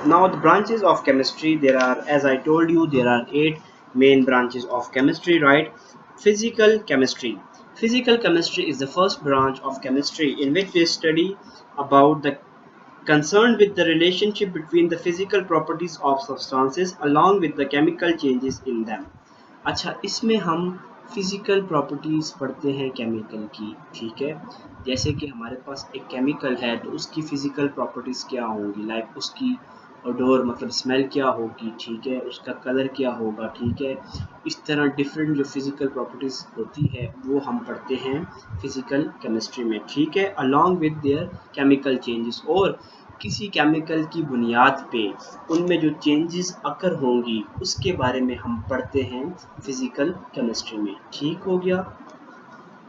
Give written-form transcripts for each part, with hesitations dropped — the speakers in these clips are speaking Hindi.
Now the branches of chemistry, there are, as I told you, there are 8 main branches of chemistry, right? Physical chemistry. Physical chemistry is the first branch of chemistry in which we study about the concerned with the relationship between the physical properties of substances along with the chemical changes in them. अच्छा, इसमें हम फिजिकल प्रॉपर्टीज पढ़ते हैं केमिकल की, ठीक है। जैसे कि हमारे पास एक केमिकल है तो उसकी फिजिकल प्रॉपर्टीज क्या होंगी, लाइक उसकी ओडोर मतलब स्मेल क्या होगी, ठीक है, उसका कलर क्या होगा, ठीक है। इस तरह डिफरेंट जो फिजिकल प्रॉपर्टीज होती है वो हम पढ़ते हैं फिजिकल केमिस्ट्री में, ठीक है, along with their chemical changes. और किसी केमिकल की बुनियाद पे उनमें जो चेंजेस अकर होंगी उसके बारे में हम पढ़ते हैं फिजिकल केमिस्ट्री में, ठीक हो गया।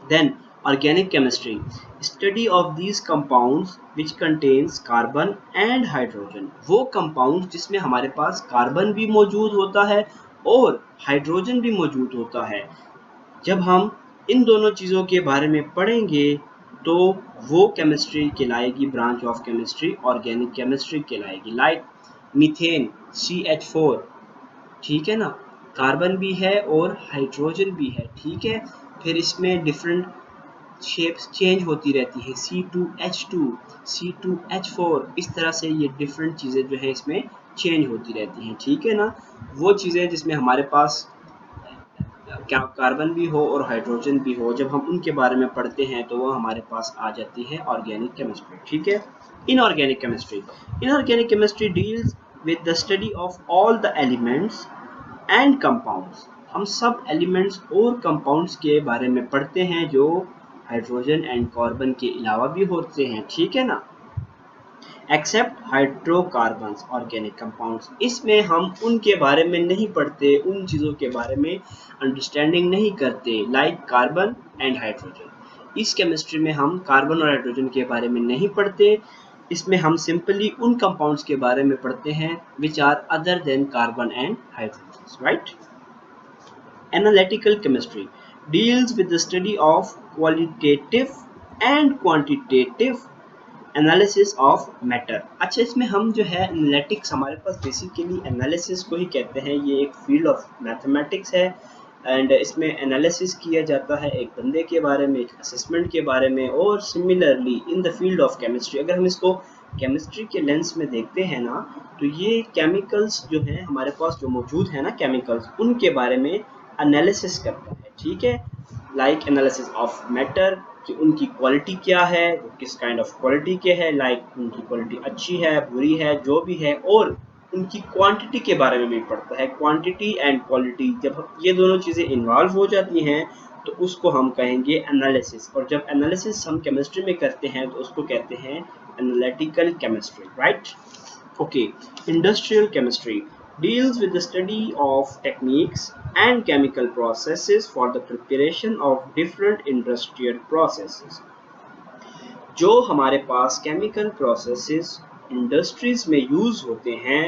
Then organic chemistry, study of these compounds which contains carbon and hydrogen. वो कंपाउंड जिसमें हमारे पास कार्बन भी मौजूद होता है और हाइड्रोजन भी मौजूद होता है। जब हम इन दोनों चीज़ों के बारे में पढ़ेंगे तो वो केमिस्ट्री कहलाएगी, branch of chemistry organic chemistry कहलाएगी। लाइक मीथेन CH4, ठीक है ना, कार्बन भी है और हाइड्रोजन भी है, ठीक है। फिर इसमें डिफरेंट शेप्स चेंज होती रहती है, C2H2, C2H4, इस तरह से ये डिफरेंट चीज़ें जो है इसमें चेंज होती रहती हैं, ठीक है ना। वो चीज़ें जिसमें हमारे पास क्या कार्बन भी हो और हाइड्रोजन भी हो, जब हम उनके बारे में पढ़ते हैं तो वो हमारे पास आ जाती है ऑर्गेनिक केमिस्ट्री, ठीक है। Inorganic chemistry, inorganic chemistry deals with the study of all the elements and compounds. हम सब एलिमेंट्स और कंपाउंड्स के बारे में पढ़ते हैं जो हाइड्रोजन एंड कार्बन के अलावा भी होते हैं, ठीक है ना। एक्सेप्ट हाइड्रोकार्बन्स ऑर्गेनिक कंपाउंड्स, इसमें हम उनके बारे में नहीं पढ़ते, उन चीज़ों के बारे में अंडरस्टैंडिंग नहीं करते, लाइक कार्बन एंड हाइड्रोजन। इस केमिस्ट्री में हम कार्बन और हाइड्रोजन के बारे में नहीं पढ़ते, इसमें हम सिंपली उन कंपाउंड्स के बारे में पढ़ते हैं which are other than carbon and hydrogen, right. Analytical chemistry deals with the study of qualitative and quantitative analysis of matter. अच्छा, इसमें हम जो है एनालिटिक्स, हमारे पास बेसिकली एनालिसिस को ही कहते हैं, ये एक फील्ड ऑफ मैथमेटिक्स है एंड इसमें एनालिसिस किया जाता है एक बंदे के बारे में, एक असेसमेंट के बारे में। और similarly in the field of chemistry, अगर हम इसको केमिस्ट्री के लेंस में देखते हैं ना, तो ये केमिकल्स जो हैं हमारे पास जो मौजूद है ना केमिकल्स, उनके बारे में एनालिसिस करता है, ठीक है। लाइक एनालिसिस ऑफ मैटर कि उनकी क्वालिटी क्या है, वो किस काइंड ऑफ क्वालिटी के है, लाइक उनकी क्वालिटी अच्छी है, बुरी है, जो भी है। और उनकी क्वांटिटी के बारे में भी पढ़ता है, क्वांटिटी एंड क्वालिटी। जब ये दोनों चीज़ें इन्वॉल्व हो जाती हैं तो उसको हम कहेंगे एनालिसिस। और जब एनालिसिस हम केमिस्ट्री में करते हैं तो उसको कहते हैं analytical chemistry, right. Okay, industrial chemistry deals with the study of techniques and chemical processes for the preparation of different industrial processes। जो हमारे पास केमिकल प्रोसेसेस इंडस्ट्रीज में यूज़ होते हैं,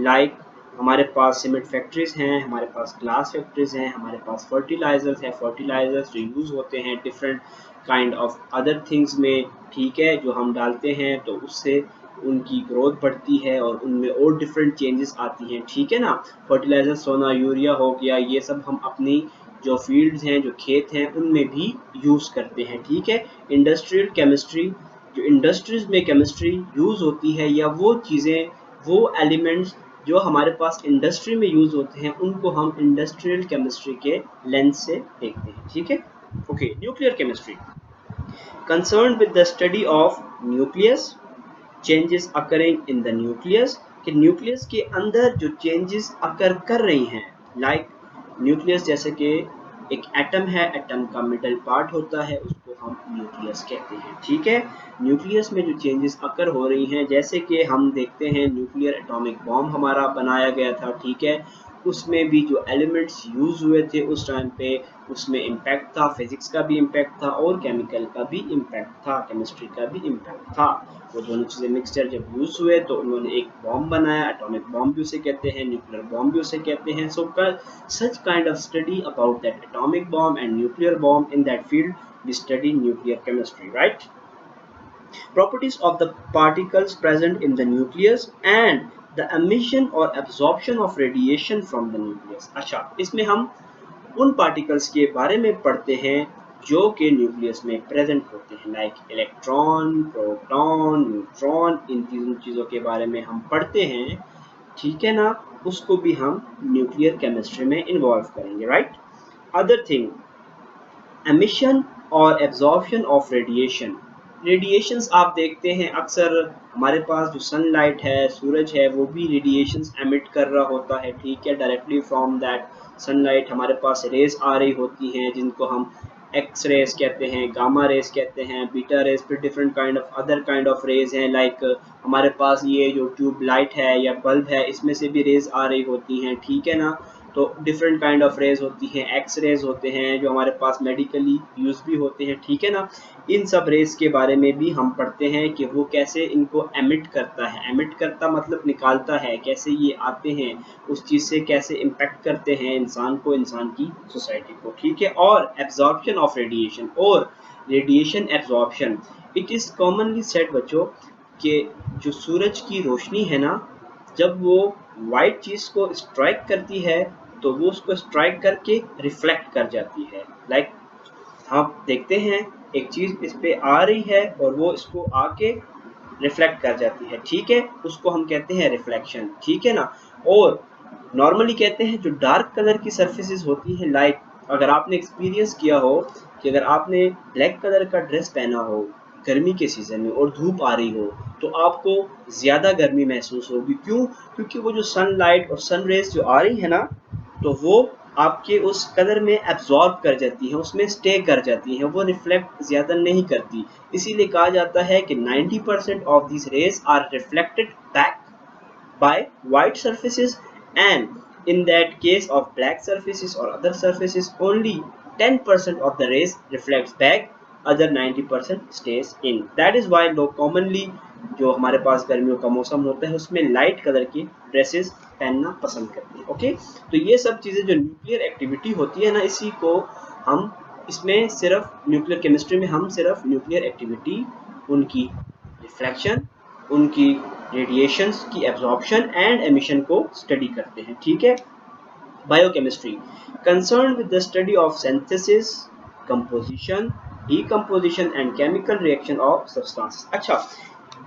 लाइक हमारे पास सीमेंट फैक्ट्रीज हैं, हमारे पास ग्लास फैक्ट्रीज हैं, हमारे पास फर्टिलाइजर्स हैं, फर्टिलाइजर्स जो यूज़ होते हैं different kind of other things में, ठीक है, जो हम डालते हैं तो उससे उनकी ग्रोथ बढ़ती है और उनमें और डिफरेंट चेंजेस आती हैं, ठीक है ना। फर्टिलाइजर सोना, यूरिया हो गया, ये सब हम अपनी जो फील्ड्स हैं, जो खेत हैं, उनमें भी यूज़ करते हैं, ठीक है। इंडस्ट्रियल केमिस्ट्री, जो इंडस्ट्रीज में केमिस्ट्री यूज़ होती है या वो चीज़ें, वो एलिमेंट्स जो हमारे पास इंडस्ट्री में यूज़ होते हैं, उनको हम इंडस्ट्रियल केमिस्ट्री के लेंस से देखते हैं, ठीक है। Okay, nuclear chemistry concern with the study of nucleus, changes occurring in the nucleus, कि न्यूक्लियस के अंदर जो चेंजेस अकर कर रही हैं, लाइक न्यूक्लियस जैसे कि एक एटम है, एटम का मिडल पार्ट होता है, उसको हम न्यूक्लियस कहते हैं, ठीक है। न्यूक्लियस में जो चेंजेस अकर हो रही हैं, जैसे कि हम देखते हैं न्यूक्लियर एटॉमिक बॉम्ब हमारा बनाया गया था, ठीक है, उसमें भी जो एलिमेंट्स यूज़ हुए थे उस टाइम पे, उसमें इम्पैक्ट था, फिजिक्स का भी इम्पैक्ट था और केमिकल का भी इम्पैक्ट था, केमिस्ट्री का भी इम्पैक्ट था। वो दोनों चीज़ें मिक्सचर जब यूज़ हुए तो उन्होंने एक बॉम्ब बनाया, एटॉमिक बॉम्ब भी उसे कहते हैं, न्यूक्लियर बॉम्ब भी उसे कहते हैं। सो such kind of study about that atomic bomb and nuclear bomb, in that field we study nuclear chemistry, right? Properties of the particles present in the nucleus and the emission और absorption of radiation from the nucleus. अच्छा, इसमें हम उन पार्टिकल्स के बारे में पढ़ते हैं जो कि न्यूक्लियस में प्रेजेंट होते हैं, लाइक इलेक्ट्रॉन, प्रोटॉन, न्यूट्रॉन, इन तीनों चीज़ों के बारे में हम पढ़ते हैं, ठीक है ना। उसको भी हम न्यूक्लियर केमिस्ट्री में इन्वॉल्व करेंगे, राइट। अदर थिंग, एमिशन और एब्जॉर्प्शन ऑफ रेडिएशन। रेडिएशंस आप देखते हैं अक्सर हमारे पास जो सनलाइट है, सूरज है, वो भी रेडिएशंस एमिट कर रहा होता है, ठीक है। डायरेक्टली फ्रॉम दैट सनलाइट हमारे पास रेज आ रही होती हैं जिनको हम एक्स रेज कहते हैं, गामा रेज कहते हैं, बीटा रेज, फिर different kind of other kind of rays हैं, लाइक हमारे पास ये जो ट्यूब लाइट है या बल्ब है, इसमें से भी रेज आ रही होती हैं, ठीक है ना। तो डिफरेंट काइंड ऑफ रेज होती हैं, एक्स रेज होते हैं जो हमारे पास मेडिकली यूज भी होते हैं, ठीक है ना। इन सब रेज के बारे में भी हम पढ़ते हैं कि वो कैसे इनको एमिट करता है। एमिट करता मतलब निकालता है, कैसे ये आते हैं, उस चीज़ से कैसे इम्पैक्ट करते हैं इंसान को, इंसान की सोसाइटी को, ठीक है। और एब्जॉर्प्शन ऑफ रेडिएशन और radiation absorption, it is commonly said बच्चों कि जो सूरज की रोशनी है ना, जब वो वाइट चीज़ को स्ट्राइक करती है तो वो उसको स्ट्राइक करके रिफ्लेक्ट कर जाती है। लाइक आप देखते हैं एक चीज़ इस पे आ रही है और वो इसको आके रिफ्लेक्ट कर जाती है, ठीक है, उसको हम कहते हैं रिफ्लेक्शन, ठीक है ना। और नॉर्मली कहते हैं जो डार्क कलर की सर्फेसिस होती हैं, लाइक अगर आपने एक्सपीरियंस किया हो कि अगर आपने ब्लैक कलर का ड्रेस पहना हो गर्मी के सीज़न में और धूप आ रही हो तो आपको ज़्यादा गर्मी महसूस होगी। क्यों? क्योंकि वो जो सनलाइट और सन रेज जो आ रही है ना, तो वो आपके उस कलर में एब्जॉर्ब कर जाती हैं, उसमें स्टे कर जाती हैं, वो रिफ्लेक्ट ज़्यादा नहीं करती। इसीलिए कहा जाता है कि 90% of this rays are reflected back by white surfaces, and in that case of black surfaces or other surfaces only 10% of the rays reflects back, other 90% stays in. That is why लोग commonly जो हमारे पास गर्मियों का मौसम होता है उसमें लाइट कलर की ड्रेसेस पहनना पसंद करते हैं, ओके। तो ये सब चीज़ें जो न्यूक्लियर एक्टिविटी होती है ना, इसी को हम इसमें सिर्फ न्यूक्लियर केमिस्ट्री में हम सिर्फ न्यूक्लियर एक्टिविटी, उनकी रिफ्लेक्शन, उनकी रेडिएशंस की एब्जॉर्प्शन एंड एमिशन को स्टडी करते हैं, ठीक है। Biochemistry concern with the study of synthesis, composition, decomposition and chemical reaction of substances. अच्छा,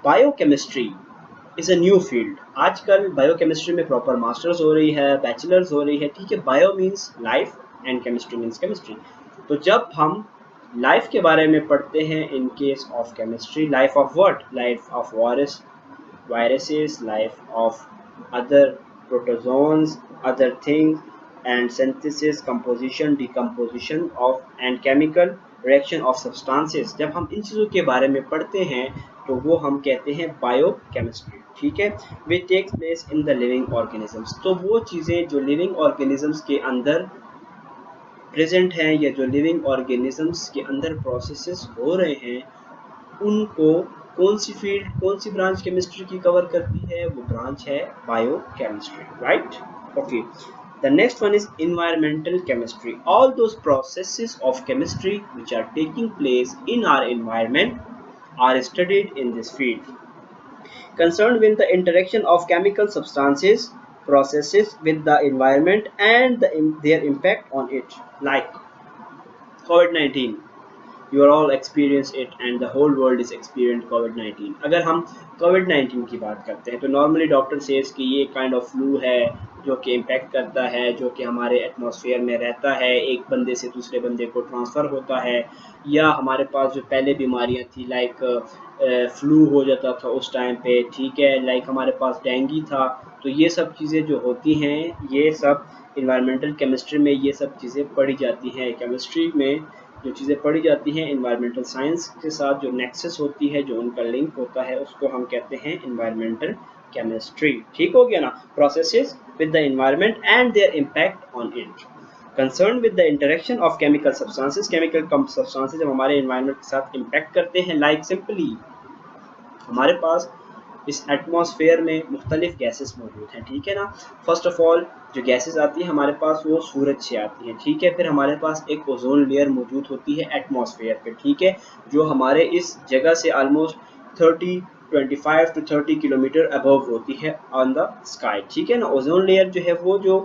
biochemistry is a new field. आजकल बायोकेमिस्ट्री में प्रॉपर मास्टर्स हो रही है, बैचलर्स हो रही है, ठीक है। Bio means life and chemistry means chemistry. तो जब हम लाइफ के बारे में पढ़ते हैं in case of chemistry, life of what, life of viruses, life of other protozoans, other things, and synthesis, composition, decomposition of and chemical reaction of substances। जब हम इन चीज़ों के बारे में पढ़ते हैं तो वो हम कहते हैं बायोकेमिस्ट्री, ठीक है। which takes place in the living organisms। तो वो चीज़ें जो लिविंग ऑर्गेनिजम्स के अंदर प्रेजेंट हैं या जो लिविंग ऑर्गेनिजम्स के अंदर प्रोसेसेस हो रहे हैं, उनको कौन सी फील्ड, कौन सी ब्रांच केमिस्ट्री की कवर करती है? वो ब्रांच है biochemistry, right. Okay, the next one is environmental chemistry। all those processes of chemistry which are taking place in our environment are studied in this field, concerned with the interaction of chemical substances, processes with the environment and their impact on it, like COVID-19। You are all experience it and the whole world is experienced COVID-19। अगर हम COVID-19 की बात करते हैं तो नॉर्मली डॉक्टर सेज कि ये काइंड ऑफ फ्लू है जो कि इम्पैक्ट करता है, जो कि हमारे एटमॉस्फेयर में रहता है, एक बंदे से दूसरे बंदे को ट्रांसफ़र होता है। या हमारे पास जो पहले बीमारियां थी, लाइक फ्लू हो जाता था उस टाइम पे, ठीक है, लाइक हमारे पास डेंगू था। तो ये सब चीज़ें जो होती हैं, ये सब इन्वायरमेंटल केमिस्ट्री में ये सब चीज़ें पढ़ी जाती हैं। केमिस्ट्री में जो चीज़ें पढ़ी जाती हैं इन्वायरमेंटल साइंस के साथ जो नेक्सस होती है, जो उनका लिंक होता है, उसको हम कहते हैं इन्वायरमेंटल केमिस्ट्री, ठीक हो गया ना। Processes with the environment and there impact on it, concern with the interaction of chemical substances. Chemical substances जब हमारे एनवायरनमेंट के साथ इम्पैक्ट करते हैं, लाइक सिंपली हमारे पास इस एटमॉस्फेयर में मुख्तलिफ गैसेस मौजूद हैं, ठीक है ना। फर्स्ट ऑफ ऑल जो गैसेस आती है हमारे पास वो सूरज से आती हैं, ठीक है। फिर हमारे पास एक ओजोन लेयर मौजूद होती है एटमॉस्फेयर पे, ठीक है, जो हमारे इस जगह से ऑलमोस्ट 30 25 to 30 किलोमीटर अबव होती है ऑन द स्काई, ठीक है ना। ओजोन लेयर जो है वो जो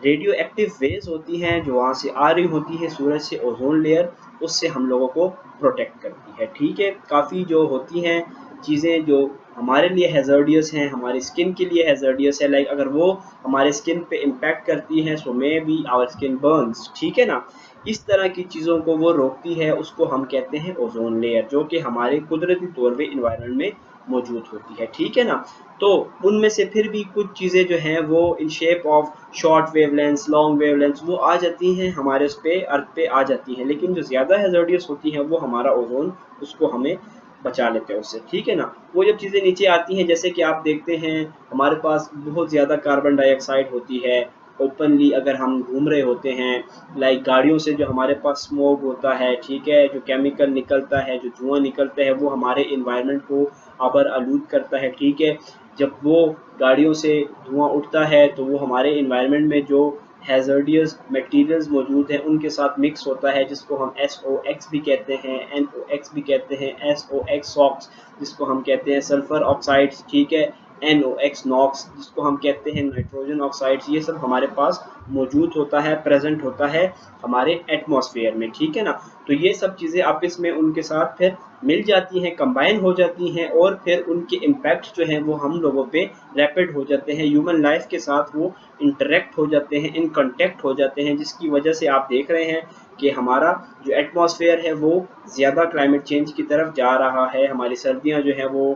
रेडियो एक्टिव वेव्स होती हैं जो वहाँ से आ रही होती है सूरज से, ओजोन लेयर उससे हम लोगों को प्रोटेक्ट करती है, ठीक है। काफ़ी जो होती हैं चीज़ें जो हमारे लिए हैज़र्डियस हैं, हमारी स्किन के लिए हैज़र्डियस है, लाइक अगर वो हमारे स्किन पे इम्पैक्ट करती हैं so maybe our skin burns, ठीक है ना। इस तरह की चीज़ों को वो रोकती है, उसको हम कहते हैं ओजोन लेयर, जो कि हमारे कुदरती तौर पे इन्वायरमेंट में मौजूद होती है, ठीक है ना। तो उनमें से फिर भी कुछ चीज़ें जो हैं वो in shape of short wavelengths, long wavelengths वो आ जाती हैं हमारे उस पे अर्थ पे आ जाती हैं, लेकिन जो ज़्यादा हैज़र्डियस होती हैं वो हमारा ओजोन उसको हमें बचा लेते हैं उससे, ठीक है ना। वो जब चीज़ें नीचे आती हैं, जैसे कि आप देखते हैं हमारे पास बहुत ज़्यादा कार्बन डाइऑक्साइड होती है ओपनली अगर हम घूम रहे होते हैं, लाइक गाड़ियों से जो हमारे पास स्मोक होता है, ठीक है, जो केमिकल निकलता है, जो धुआं निकलता है वो हमारे इन्वायरमेंट को आबर आलूद करता है, ठीक है। जब वो गाड़ियों से धुआं उठता है तो वो हमारे इन्वायरमेंट में जो हैज़र्डियस मटेरियल्स मौजूद हैं उनके साथ मिक्स होता है, जिसको हम SOX भी कहते हैं, NOX भी कहते हैं, SOX सॉक्स जिसको हम कहते हैं, सल्फर ऑक्साइड्स, ठीक है, NOX नॉक्स जिसको हम कहते हैं, नाइट्रोजन ऑक्साइड्स, ये सब हमारे पास मौजूद होता है, प्रेजेंट होता है हमारे एटमॉस्फेयर में, ठीक है ना। तो ये सब चीज़ें आपस में उनके साथ फिर मिल जाती हैं, कंबाइन हो जाती हैं और फिर उनके इम्पैक्ट जो हैं वो हम लोगों पे रैपिड हो जाते हैं, ह्यूमन लाइफ के साथ वो इंटरेक्ट हो जाते हैं, इन कॉन्टेक्ट हो जाते हैं, जिसकी वजह से आप देख रहे हैं कि हमारा जो एटमॉस्फेयर है वो ज़्यादा क्लाइमेट चेंज की तरफ जा रहा है, हमारी सर्दियाँ जो हैं वो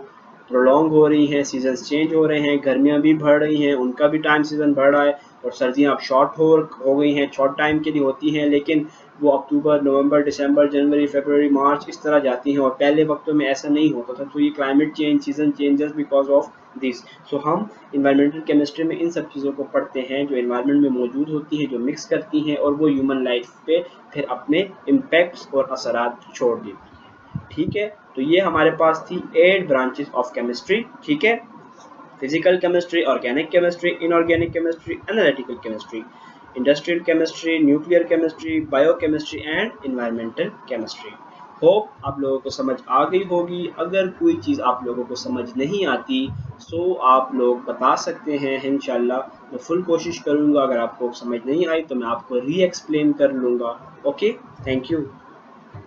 प्रोलॉन्ग हो रही हैं, सीजन्स चेंज हो रहे हैं, गर्मियाँ भी बढ़ रही हैं, उनका भी टाइम सीजन बढ़ रहा है, और सर्दियाँ अब शॉर्ट हो गई हैं, शॉर्ट टाइम के लिए होती हैं, लेकिन वो अक्टूबर, नवंबर, दिसंबर, जनवरी, फरवरी, मार्च इस तरह जाती हैं, और पहले वक्तों में ऐसा नहीं होता था। तो ये climate change, season changes because of this. So हम इन्वायरमेंटल केमिस्ट्री में इन सब चीज़ों को पढ़ते हैं जो इन्वायरमेंट में मौजूद होती हैं, जो मिक्स करती हैं और वो ह्यूमन लाइफ पे फिर अपने इम्पैक्ट्स और असरात छोड़ देती हैं, ठीक है। तो ये हमारे पास थी 8 ब्रांचेस ऑफ केमिस्ट्री, ठीक है। Physical chemistry, organic chemistry, inorganic chemistry, analytical chemistry, industrial chemistry, nuclear chemistry, biochemistry and environmental chemistry. Hope आप लोगों को समझ आ गई होगी। अगर कोई चीज़ आप लोगों को समझ नहीं आती सो आप लोग बता सकते हैं, इंशाल्लाह मैं फुल कोशिश करूँगा। अगर आपको समझ नहीं आई तो मैं आपको री एक्सप्लेन कर लूँगा। Okay, thank you.